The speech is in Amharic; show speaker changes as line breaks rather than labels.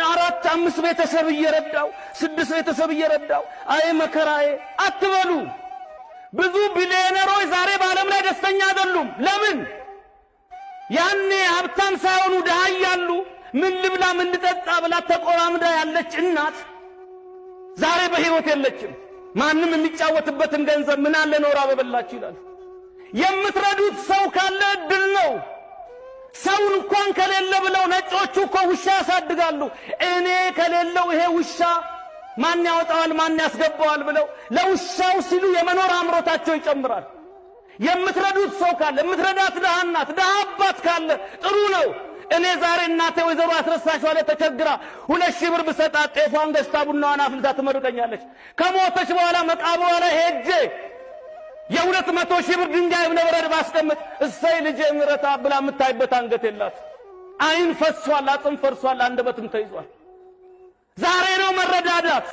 አራት አምስት ቤተሰብ እየረዳው ስድስት ቤተሰብ እየረዳው አይ መከራዬ አትበሉ። ብዙ ቢሊዮነሮች ዛሬ በዓለም ላይ ደስተኛ አይደሉም። ለምን? ያኔ ሀብታም ሳይሆኑ ድሃ ያሉ ምን ልብላ ምን ልጠጣ ብላ ተቆራምዳ ያለች እናት ዛሬ በህይወት የለችም። ማንም የሚጫወትበትን ገንዘብ ምን አለ ኖራ በበላችሁ ይላል። የምትረዱት ሰው ካለ እድል ነው። ሰውን እንኳን ከሌለ ብለው ነጮቹ እኮ ውሻ ያሳድጋሉ። እኔ ከሌለው ይሄ ውሻ ማን ያወጣዋል ማን ያስገባዋል ብለው ለውሻው ሲሉ የመኖር አምሮታቸው ይጨምራል። የምትረዱት ሰው ካለ የምትረዳት ድሃ እናት ድሃ አባት ካለ ጥሩ ነው። እኔ ዛሬ እናቴ ወይዘሮ አስረሳሽ ዋለ ተቸግራ 2000 ብር ብሰጣት ጤፏን ገዝታ ቡናዋን አፍልታ ትመርቀኛለች። ከሞተች በኋላ መቃብሯ ላይ ሄጄ የ200,000 ብር ድንጋይ እብነበረድ ባስቀምጥ እሰይ ልጄ ምረታ ብላ የምታይበት አንገት የላት። አይን ፈሷል፣ አጥም ፈርሷል፣ አንደበትም ተይዟል። ዛሬ ነው መረዳዳት።